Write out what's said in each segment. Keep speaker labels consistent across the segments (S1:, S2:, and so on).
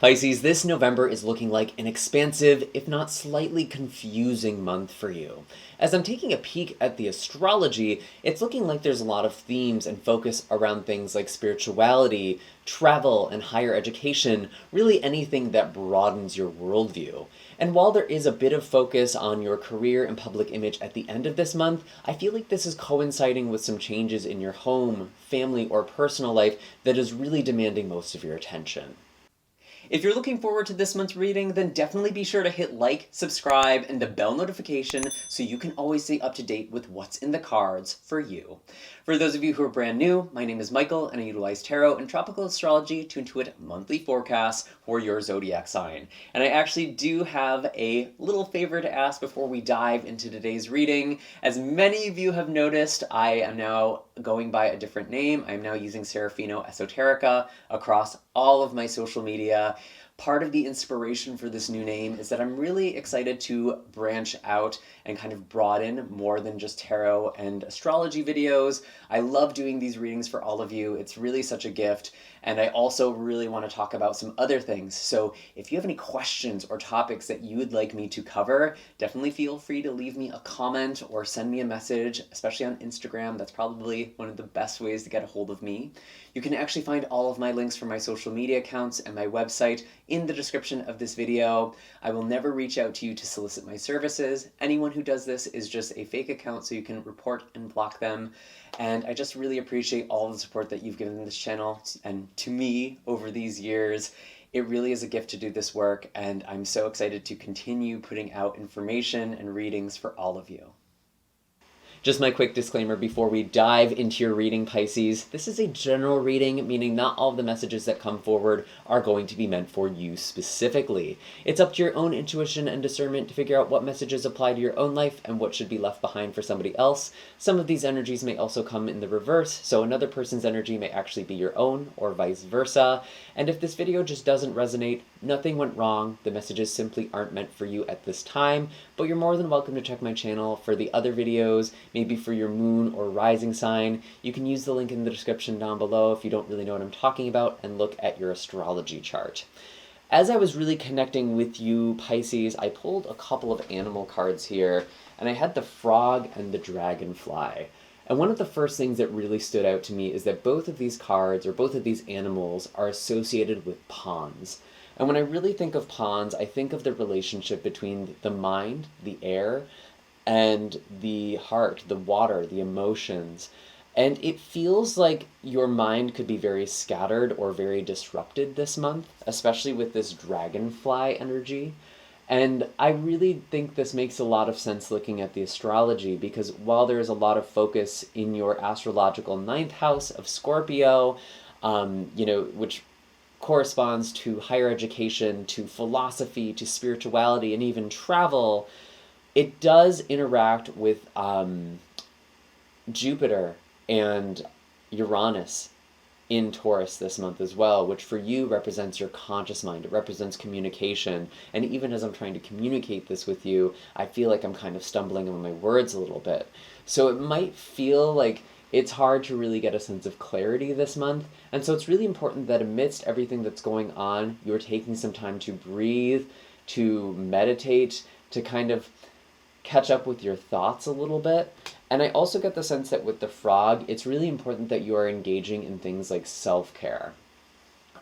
S1: Pisces, this November is looking like an expansive, if not slightly confusing month for you. As I'm taking a peek at the astrology, it's looking like there's a lot of themes and focus around things like spirituality, travel, and higher education, really anything that broadens your worldview. And while there is a bit of focus on your career and public image at the end of this month, I feel like this is coinciding with some changes in your home, family, or personal life that is really demanding most of your attention. If you're looking forward to this month's reading, then definitely be sure to hit like, subscribe, and the bell notification so you can always stay up to date with what's in the cards for you. For those of you who are brand new, my name is Michael, and I utilize tarot and tropical astrology to intuit monthly forecasts for your zodiac sign. And I actually do have a little favor to ask before we dive into today's reading. As many of you have noticed, I am now going by a different name. I'm now using Serafino Esoterica across all of my social media. Part of the inspiration for this new name is that I'm really excited to branch out and kind of broaden more than just tarot and astrology videos. I love doing these readings for all of you. It's really such a gift. And I also really want to talk about some other things. So if you have any questions or topics that you would like me to cover, definitely feel free to leave me a comment or send me a message, especially on Instagram. That's probably one of the best ways to get a hold of me. You can actually find all of my links for my social media accounts and my website in the description of this video. I will never reach out to you to solicit my services. Anyone who does this is just a fake account, so you can report and block them. And I just really appreciate all the support that you've given this channel and to me over these years. It really is a gift to do this work, and I'm so excited to continue putting out information and readings for all of you. Just my quick disclaimer before we dive into your reading, Pisces. This is a general reading, meaning not all of the messages that come forward are going to be meant for you specifically. It's up to your own intuition and discernment to figure out what messages apply to your own life and what should be left behind for somebody else. Some of these energies may also come in the reverse, so another person's energy may actually be your own, or vice versa. And if this video just doesn't resonate, nothing went wrong. The messages simply aren't meant for you at this time, but you're more than welcome to check my channel for the other videos. Maybe for your moon or rising sign. You can use the link in the description down below if you don't really know what I'm talking about, and look at your astrology chart. As I was really connecting with you, Pisces, I pulled a couple of animal cards here, and I had the frog and the dragonfly. And one of the first things that really stood out to me is that both of these cards, or both of these animals, are associated with ponds. And when I really think of ponds, I think of the relationship between the mind, the air, and the heart, the water, the emotions. And it feels like your mind could be very scattered or very disrupted this month, especially with this dragonfly energy. And I really think this makes a lot of sense looking at the astrology, because while there is a lot of focus in your astrological ninth house of Scorpio, which corresponds to higher education, to philosophy, to spirituality, and even travel, it does interact with Jupiter and Uranus in Taurus this month as well, which for you represents your conscious mind. It represents communication. And even as I'm trying to communicate this with you, I feel like I'm kind of stumbling on my words a little bit. So it might feel like it's hard to really get a sense of clarity this month. And so it's really important that amidst everything that's going on, you're taking some time to breathe, to meditate, to kind of catch up with your thoughts a little bit. And I also get the sense that with the frog, it's really important that you are engaging in things like self-care.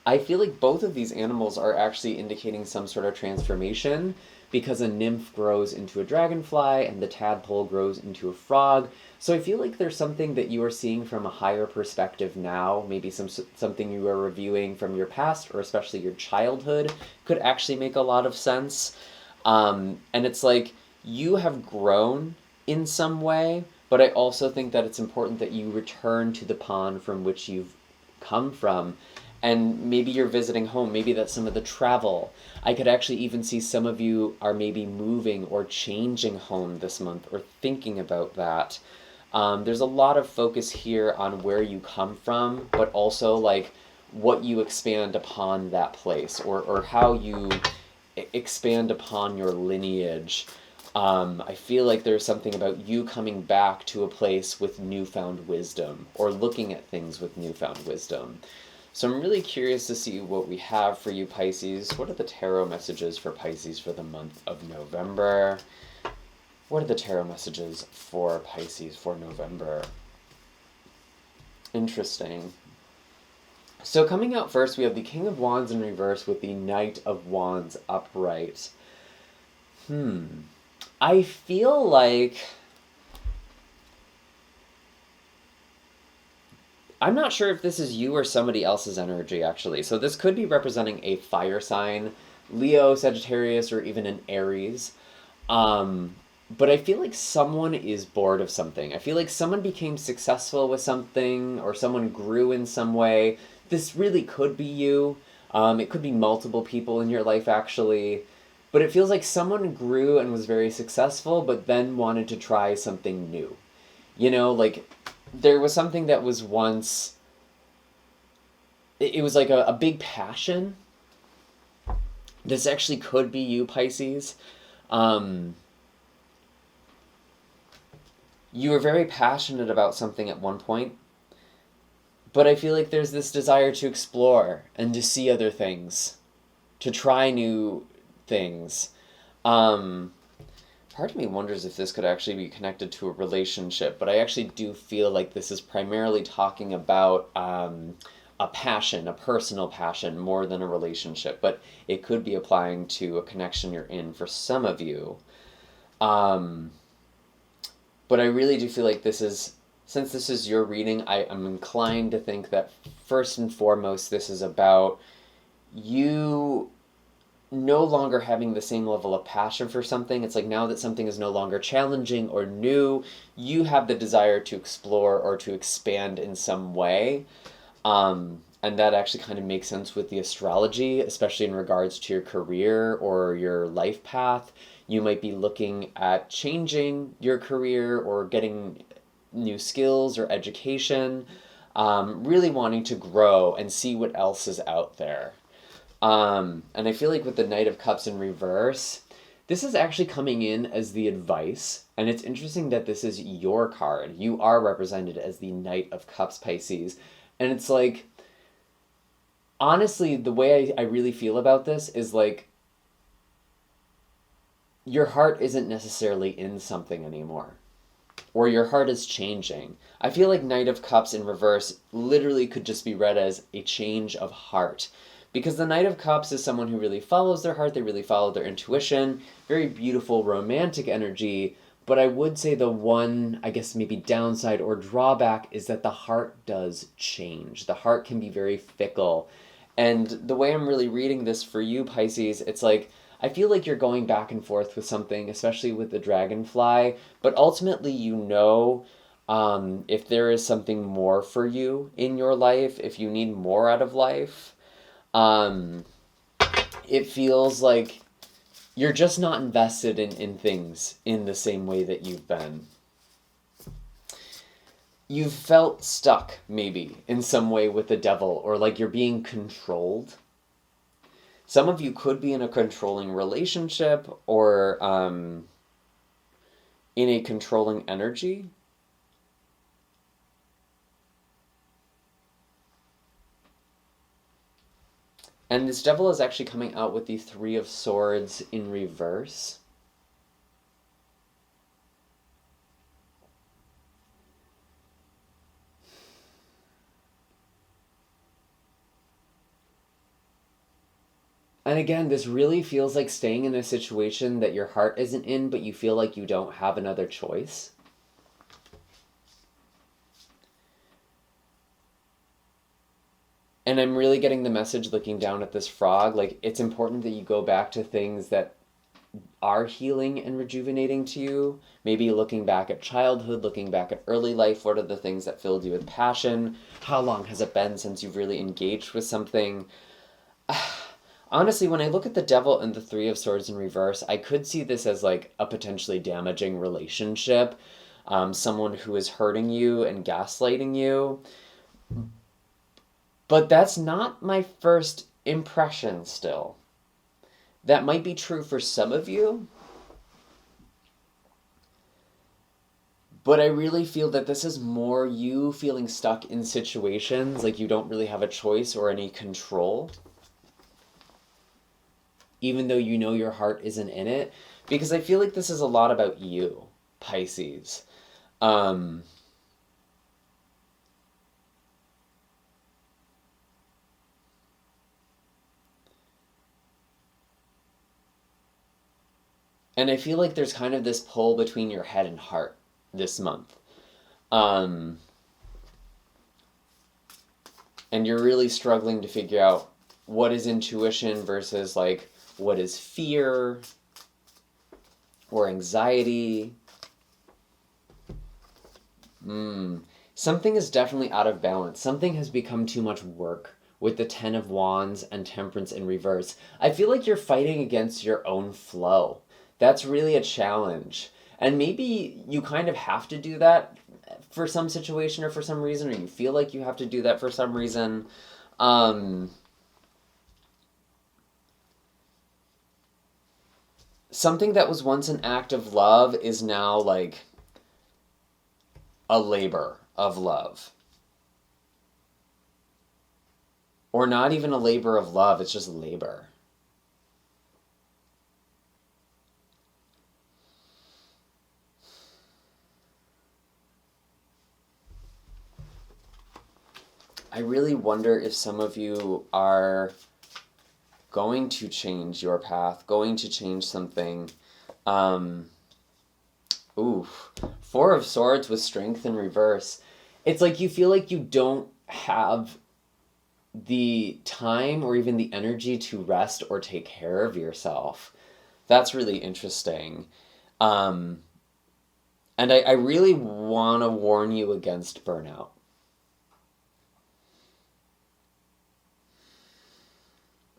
S1: I feel like both of these animals are actually indicating some sort of transformation, because a nymph grows into a dragonfly and the tadpole grows into a frog. So I feel like there's something that you are seeing from a higher perspective now, maybe something you are reviewing from your past, or especially your childhood, could actually make a lot of sense. And it's like, you have grown in some way, but I also think that it's important that you return to the pond from which you've come from. And maybe you're visiting home, maybe that's some of the travel. I could actually even see some of you are maybe moving or changing home this month, or thinking about that. There's a lot of focus here on where you come from, but also like what you expand upon that place, or how you expand upon your lineage. I feel like there's something about you coming back to a place with newfound wisdom, or looking at things with newfound wisdom. So I'm really curious to see what we have for you, Pisces. What are the tarot messages for Pisces for the month of November? What are the tarot messages for Pisces for November? Interesting. So coming out first, we have the King of Wands in reverse with the Knight of Wands upright. I feel like... I'm not sure if this is you or somebody else's energy, actually. So this could be representing a fire sign, Leo, Sagittarius, or even an Aries. But I feel like someone is bored of something. I feel like someone became successful with something, or someone grew in some way. This really could be you. It could be multiple people in your life, actually. But it feels like someone grew and was very successful, but then wanted to try something new. You know, like, there was something that was once... It was like a big passion. This actually could be you, Pisces. You were very passionate about something at one point, but I feel like there's this desire to explore and to see other things, to try new things. Part of me wonders if this could actually be connected to a relationship, but I actually do feel like this is primarily talking about a passion, a personal passion, more than a relationship, but it could be applying to a connection you're in for some of you. But I really do feel like this is, since this is your reading, I'm inclined to think that first and foremost this is about you no longer having the same level of passion for something. It's like now that something is no longer challenging or new, you have the desire to explore or to expand in some way. And that actually kind of makes sense with the astrology, especially in regards to your career or your life path. You might be looking at changing your career or getting new skills or education, really wanting to grow and see what else is out there. And I feel like with the Knight of Cups in reverse, this is actually coming in as the advice, and it's interesting that this is your card. You are represented as the Knight of Cups, Pisces, and it's like, honestly, the way I really feel about this is like, your heart isn't necessarily in something anymore, or your heart is changing. I feel like Knight of Cups in reverse literally could just be read as a change of heart. Because the Knight of Cups is someone who really follows their heart, they really follow their intuition, very beautiful romantic energy, but I would say the one, I guess maybe downside or drawback is that the heart does change. The heart can be very fickle. And the way I'm really reading this for you, Pisces, it's like, I feel like you're going back and forth with something, especially with the dragonfly, but ultimately you know if there is something more for you in your life, if you need more out of life. It feels like you're just not invested in things in the same way that you've been. You've felt stuck, maybe, in some way with the devil, or like you're being controlled. Some of you could be in a controlling relationship or in a controlling energy. And this devil is actually coming out with the Three of Swords in reverse. And again, this really feels like staying in a situation that your heart isn't in, but you feel like you don't have another choice. And I'm really getting the message looking down at this frog, like it's important that you go back to things that are healing and rejuvenating to you. Maybe looking back at childhood, looking back at early life, what are the things that filled you with passion? How long has it been since you've really engaged with something? Honestly, when I look at the devil and the Three of Swords in reverse, I could see this as like a potentially damaging relationship, someone who is hurting you and gaslighting you. But that's not my first impression still. That might be true for some of you, But I really feel that this is more you feeling stuck in situations like you don't really have a choice or any control, even though you know your heart isn't in it. Because I feel like this is a lot about you, Pisces. Um, and I feel like there's kind of this pull between your head and heart this month. Um, and you're really struggling to figure out what is intuition versus like what is fear or anxiety. Something is definitely out of balance. Something has become too much work with the Ten of Wands and Temperance in reverse. I feel like you're fighting against your own flow. That's really a challenge. And maybe you kind of have to do that for some situation or for some reason, or you feel like you have to do that for some reason. Something that was once an act of love is now like a labor of love. Or not even a labor of love, it's just labor. I really wonder if some of you are going to change your path, going to change something. Four of Swords with Strength in reverse. It's like you feel like you don't have the time or even the energy to rest or take care of yourself. That's really interesting. And I really want to warn you against burnout.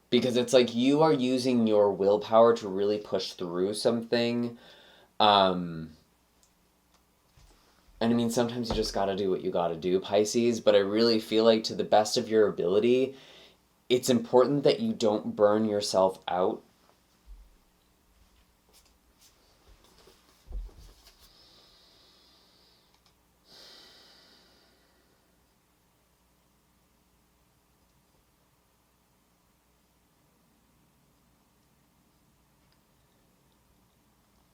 S1: Because it's like you are using your willpower to really push through something. And I mean, sometimes you just gotta do what you gotta do, Pisces, but I really feel like to the best of your ability, it's important that you don't burn yourself out.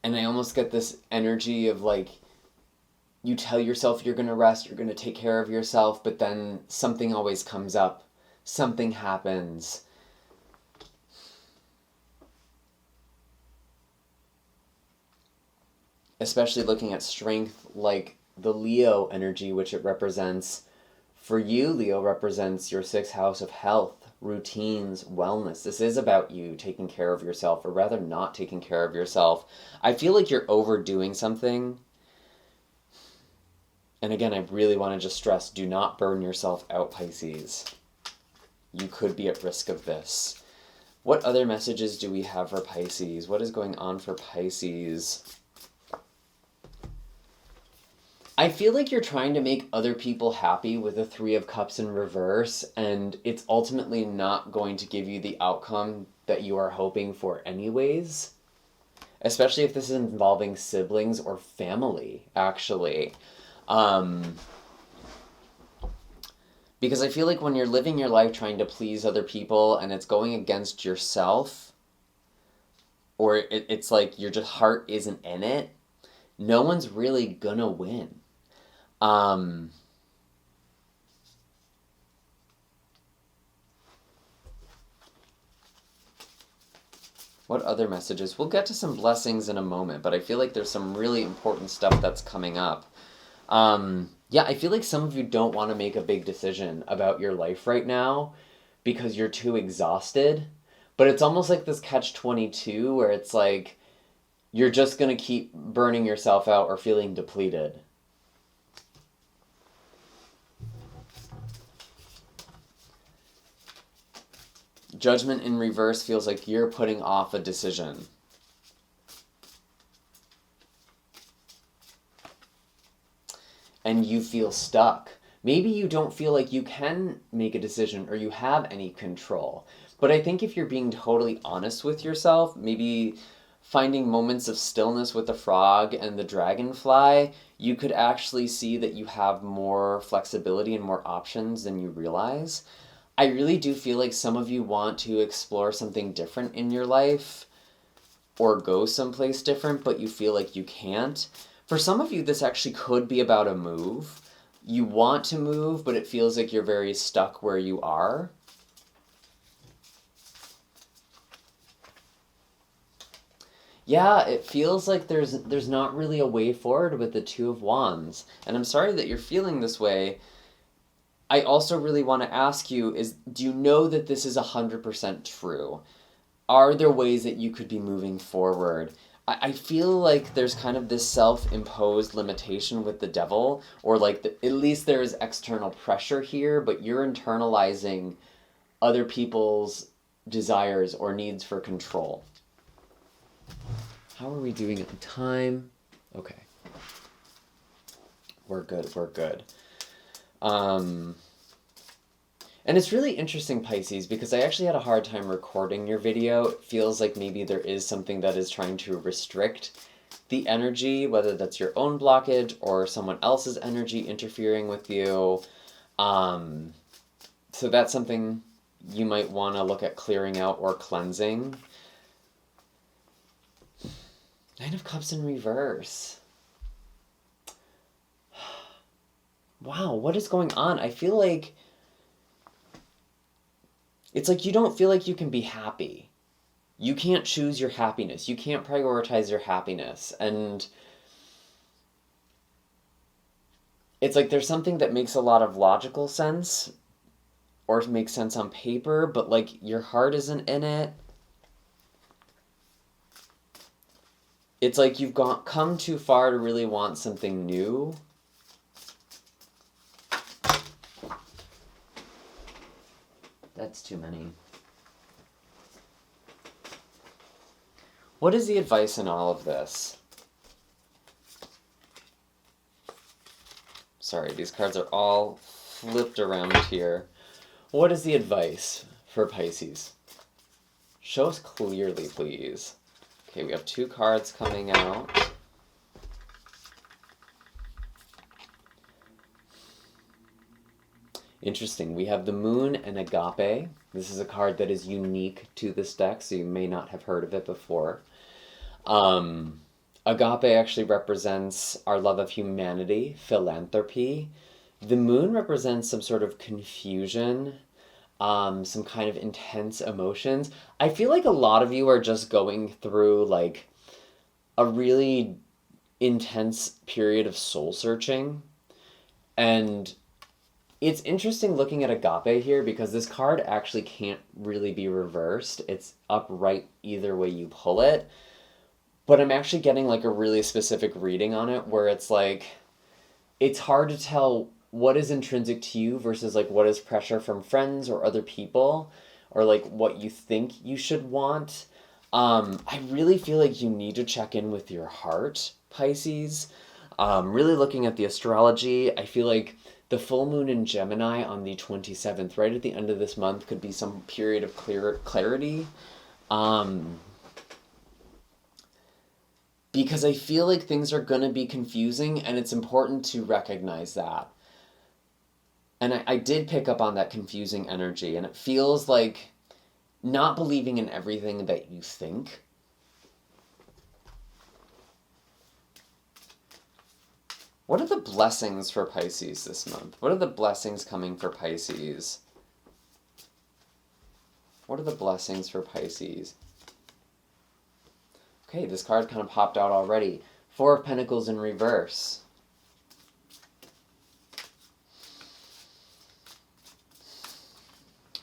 S1: And I almost get this energy of like, you tell yourself you're going to rest, you're going to take care of yourself, but then something always comes up. Something happens. Especially looking at strength like the Leo energy, which it represents. For you, Leo represents your sixth house of health, routines, wellness. This is about you taking care of yourself, or rather not taking care of yourself. I feel like you're overdoing something. And again, I really want to just stress, do not burn yourself out, Pisces. You could be at risk of this. What other messages do we have for Pisces? What is going on for Pisces? I feel like you're trying to make other people happy with the Three of Cups in reverse, and it's ultimately not going to give you the outcome that you are hoping for anyways. Especially if this is involving siblings or family, actually. Because I feel like when you're living your life trying to please other people and it's going against yourself, or it's like your just heart isn't in it, no one's really gonna win. What other messages? We'll get to some blessings in a moment, but I feel like there's some really important stuff that's coming up. Yeah, I feel like some of you don't want to make a big decision about your life right now because you're too exhausted. But it's almost like this catch-22 where it's like you're just going to keep burning yourself out or feeling depleted. Judgment in reverse feels like you're putting off a decision. And you feel stuck. Maybe you don't feel like you can make a decision or you have any control. But I think if you're being totally honest with yourself, maybe finding moments of stillness with the frog and the dragonfly, you could actually see that you have more flexibility and more options than you realize. I really do feel like some of you want to explore something different in your life or go someplace different, but you feel like you can't. For some of you, this actually could be about a move. You want to move, but it feels like you're very stuck where you are. Yeah, it feels like there's not really a way forward with the Two of Wands. And I'm sorry that you're feeling this way. I also really want to ask you do you know that this is 100% true? Are there ways that you could be moving forward? I feel like there's kind of this self-imposed limitation with the devil, or like at least there is external pressure here, but you're internalizing other people's desires or needs for control. How are we doing on time? Okay. We're good, we're good. And it's really interesting, Pisces, because I actually had a hard time recording your video. It feels like maybe there is something that is trying to restrict the energy, whether that's your own blockage or someone else's energy interfering with you. So that's something you might want to look at clearing out or cleansing. Nine of Cups in reverse. Wow, what is going on? I feel like it's like you don't feel like you can be happy. You can't choose your happiness. You can't prioritize your happiness. And it's like there's something that makes a lot of logical sense or makes sense on paper, but like your heart isn't in it. It's like you've come too far to really want something new. That's too many. What is the advice in all of this? Sorry, these cards are all flipped around here. What is the advice for Pisces? Show us clearly, please. Okay, we have 2 cards coming out. Interesting. We have the Moon and Agape. This is a card that is unique to this deck, so you may not have heard of it before. Agape actually represents our love of humanity, philanthropy. The Moon represents some sort of confusion, some kind of intense emotions. I feel like a lot of you are just going through like a really intense period of soul searching. And it's interesting looking at Agape here because this card actually can't really be reversed. It's upright either way you pull it. But I'm actually getting like a really specific reading on it where it's like, it's hard to tell what is intrinsic to you versus like what is pressure from friends or other people or like what you think you should want. I really feel like you need to check in with your heart, Pisces. Really looking at the astrology, I feel like the full moon in Gemini on the 27th, right at the end of this month, could be some period of clarity. Because I feel like things are going to be confusing and it's important to recognize that. And I did pick up on that confusing energy, and it feels like not believing in everything that you think. What are the blessings for Pisces this month? What are the blessings coming for Pisces? What are the blessings for Pisces? Okay, this card kind of popped out already. 4 of Pentacles in reverse.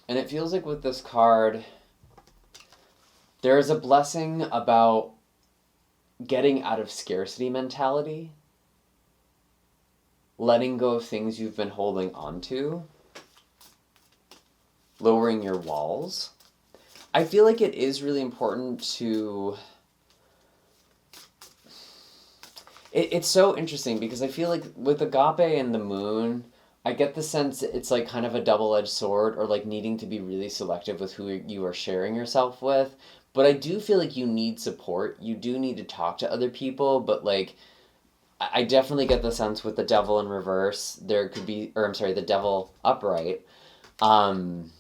S1: And it feels like with this card, there is a blessing about getting out of scarcity mentality, letting go of things you've been holding on to, lowering your walls. I feel like it is really important to... It's so interesting because I feel like with Agape and the Moon, I get the sense it's like kind of a double-edged sword, or like needing to be really selective with who you are sharing yourself with. But I do feel like you need support. You do need to talk to other people, but like I definitely get the sense with the devil in reverse, there could be, or I'm sorry, the devil upright, um,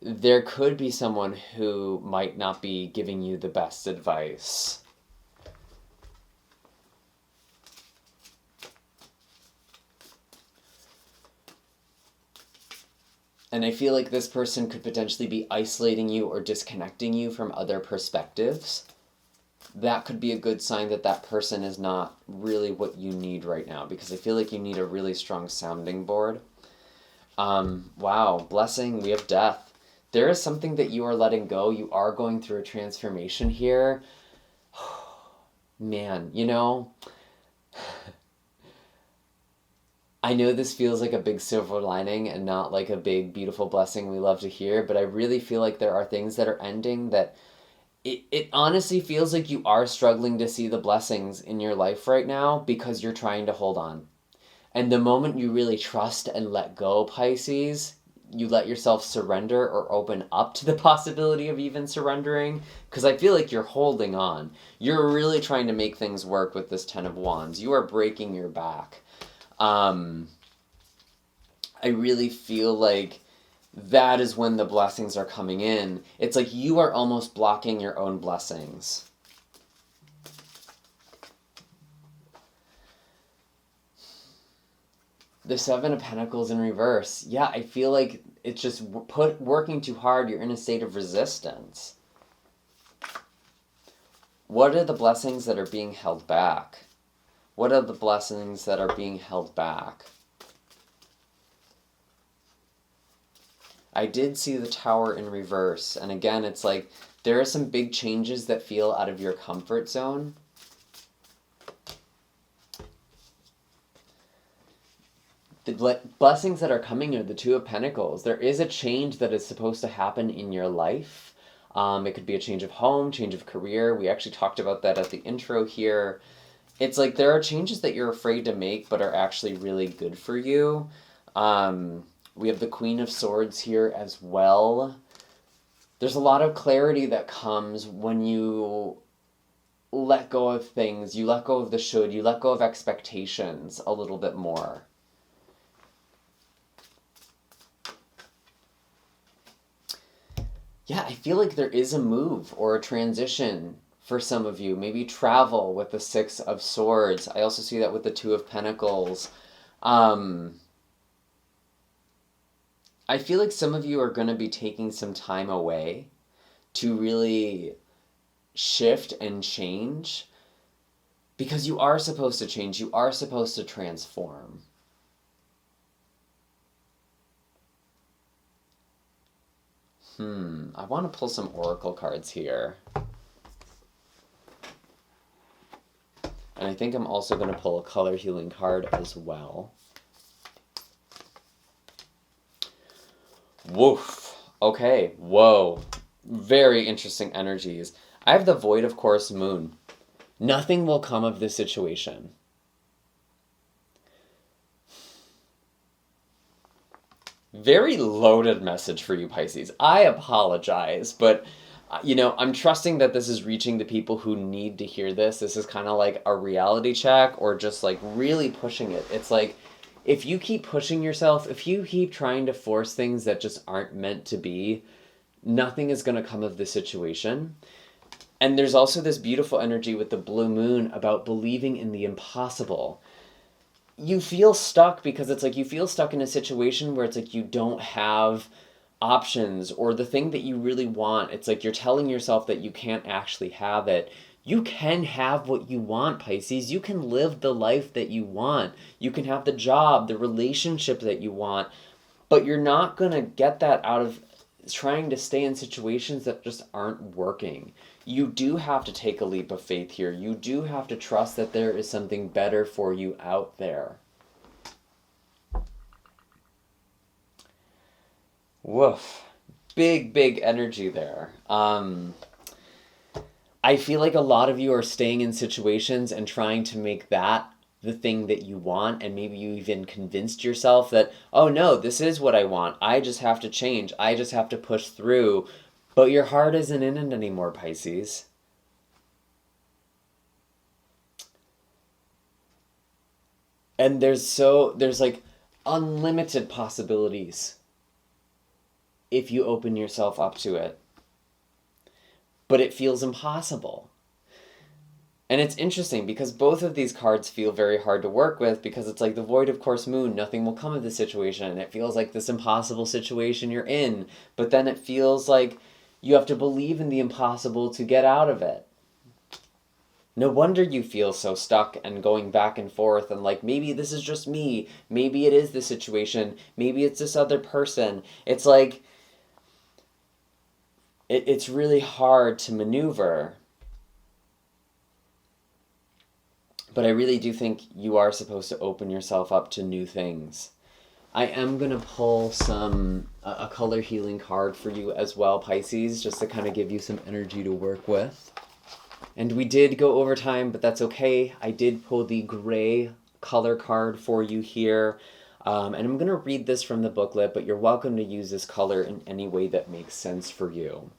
S1: there could be someone who might not be giving you the best advice. And I feel like this person could potentially be isolating you or disconnecting you from other perspectives. That could be a good sign that that person is not really what you need right now, because I feel like you need a really strong sounding board. Wow, blessing, we have death. There is something that you are letting go. You are going through a transformation here. Man, I know this feels like a big silver lining and not like a big, beautiful blessing we love to hear, but I really feel like there are things that are ending that it honestly feels like you are struggling to see the blessings in your life right now because you're trying to hold on. And the moment you really trust and let go, Pisces, you let yourself surrender or open up to the possibility of even surrendering, because I feel like you're holding on. You're really trying to make things work with this Ten of Wands. You are breaking your back. I really feel like that is when the blessings are coming in. It's like you are almost blocking your own blessings. The Seven of Pentacles in reverse. Yeah, I feel like it's just working too hard. You're in a state of resistance. What are the blessings that are being held back? What are the blessings that are being held back? I did see the Tower in reverse. And again, it's like there are some big changes that feel out of your comfort zone. The blessings that are coming are the Two of Pentacles. There is a change that is supposed to happen in your life. It could be a change of home, change of career. We actually talked about that at the intro here. It's like there are changes that you're afraid to make but are actually really good for you. We have the Queen of Swords here as well. There's a lot of clarity that comes when you let go of things. You let go of the should. You let go of expectations a little bit more. Yeah, I feel like there is a move or a transition for some of you. Maybe travel with the Six of Swords. I also see that with the Two of Pentacles. I feel like some of you are going to be taking some time away to really shift and change, because you are supposed to change. You are supposed to transform. I want to pull some oracle cards here. And I think I'm also going to pull a color healing card as well. Woof. Okay. Whoa. Very interesting energies. I have the Void of Course Moon. Nothing will come of this situation. Very loaded message for you, Pisces. I apologize, but I'm trusting that this is reaching the people who need to hear this. This is kind of like a reality check, or just like really pushing it. It's like, if you keep pushing yourself, if you keep trying to force things that just aren't meant to be, nothing is going to come of the situation. And there's also this beautiful energy with the blue moon about believing in the impossible. You feel stuck because it's like you feel stuck in a situation where it's like you don't have options, or the thing that you really want. It's like you're telling yourself that you can't actually have it. You can have what you want, Pisces. You can live the life that you want. You can have the job, the relationship that you want, but you're not going to get that out of trying to stay in situations that just aren't working. You do have to take a leap of faith here. You do have to trust that there is something better for you out there. Woof. Big energy there. I feel like a lot of you are staying in situations and trying to make that the thing that you want, and maybe you even convinced yourself that, oh no, this is what I want. I just have to change. I just have to push through. But your heart isn't in it anymore, Pisces. And there's like unlimited possibilities if you open yourself up to it. But it feels impossible. And it's interesting because both of these cards feel very hard to work with, because it's like the void of course moon, nothing will come of this situation, and it feels like this impossible situation you're in, but then it feels like you have to believe in the impossible to get out of it. No wonder you feel so stuck and going back and forth and like, maybe this is just me, maybe it is this situation, maybe it's this other person. It's like, it's really hard to maneuver. But I really do think you are supposed to open yourself up to new things. I am going to pull a color healing card for you as well, Pisces, just to kind of give you some energy to work with. And we did go over time, but that's okay. I did pull the gray color card for you here. And I'm going to read this from the booklet, but you're welcome to use this color in any way that makes sense for you.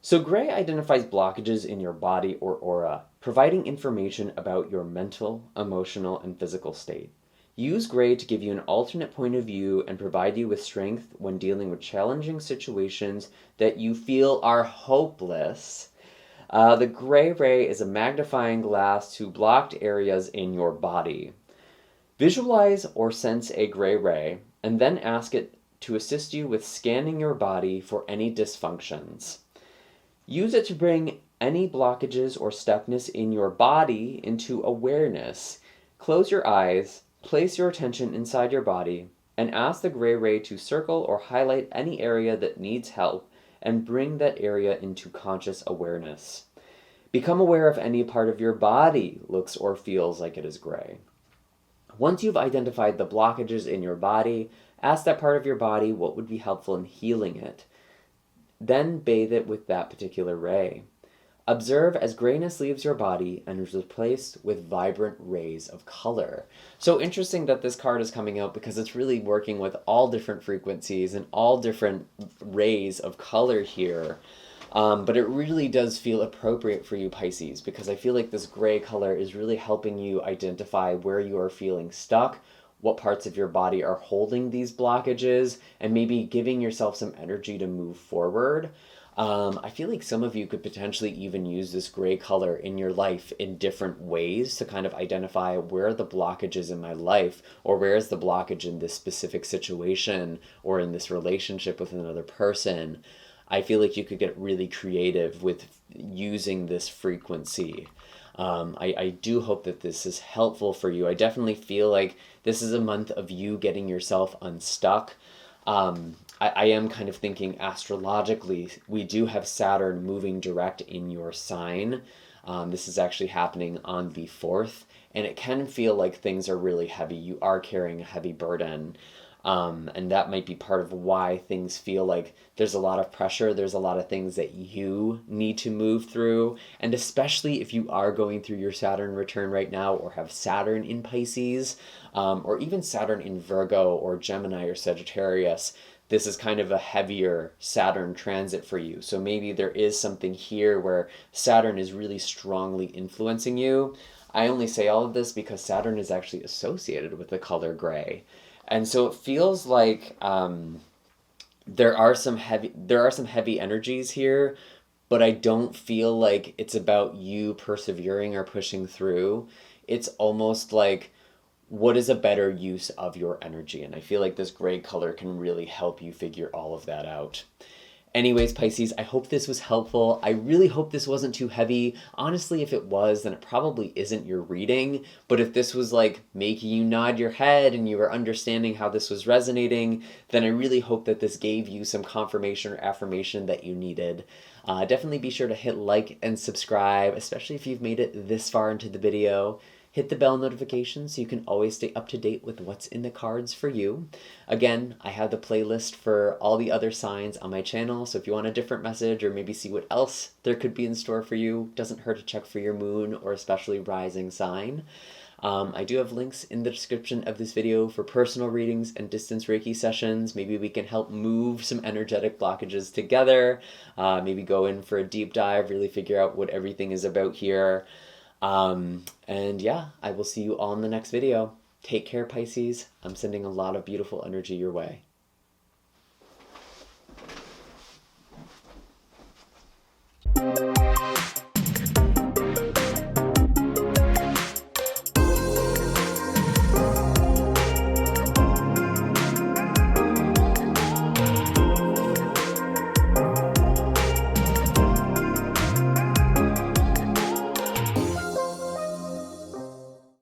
S1: So gray identifies blockages in your body or aura, providing information about your mental, emotional, and physical state. Use gray to give you an alternate point of view and provide you with strength when dealing with challenging situations that you feel are hopeless. The gray ray is a magnifying glass to blocked areas in your body. Visualize or sense a gray ray, and then ask it to assist you with scanning your body for any dysfunctions. Use it to bring any blockages or stuckness in your body into awareness. Close your eyes, place your attention inside your body, and ask the gray ray to circle or highlight any area that needs help and bring that area into conscious awareness. Become aware if any part of your body looks or feels like it is gray. Once you've identified the blockages in your body, ask that part of your body what would be helpful in healing it. Then bathe it with that particular ray. Observe as grayness leaves your body and is replaced with vibrant rays of color. So interesting that this card is coming out, because it's really working with all different frequencies and all different rays of color here. But it really does feel appropriate for you, Pisces, because I feel like this gray color is really helping you identify where you are feeling stuck, what parts of your body are holding these blockages, and maybe giving yourself some energy to move forward. I feel like some of you could potentially even use this gray color in your life in different ways to kind of identify where are the blockages in my life, or where is the blockage in this specific situation or in this relationship with another person. I feel like you could get really creative with using this frequency. I do hope that this is helpful for you. I definitely feel like this is a month of you getting yourself unstuck. I am kind of thinking astrologically, we do have Saturn moving direct in your sign. This is actually happening on the 4th, and it can feel like things are really heavy. You are carrying a heavy burden. And that might be part of why things feel like there's a lot of pressure, there's a lot of things that you need to move through, and especially if you are going through your Saturn return right now, or have Saturn in Pisces, or even Saturn in Virgo or Gemini or Sagittarius, this is kind of a heavier Saturn transit for you. So maybe there is something here where Saturn is really strongly influencing you. I only say all of this because Saturn is actually associated with the color gray. And so it feels like there are some heavy energies here, but I don't feel like it's about you persevering or pushing through. It's almost like, what is a better use of your energy? And I feel like this gray color can really help you figure all of that out. Anyways, Pisces, I hope this was helpful. I really hope this wasn't too heavy. Honestly, if it was, then it probably isn't your reading. But if this was like making you nod your head and you were understanding how this was resonating, then I really hope that this gave you some confirmation or affirmation that you needed. Definitely be sure to hit like and subscribe, especially if you've made it this far into the video. Hit the bell notification so you can always stay up to date with what's in the cards for you. Again, I have the playlist for all the other signs on my channel, so if you want a different message or maybe see what else there could be in store for you, doesn't hurt to check for your moon or especially rising sign. I do have links in the description of this video for personal readings and distance Reiki sessions. Maybe we can help move some energetic blockages together. Maybe go in for a deep dive, really figure out what everything is about here. And yeah, I will see you all in the next video. Take care, Pisces. I'm sending a lot of beautiful energy your way.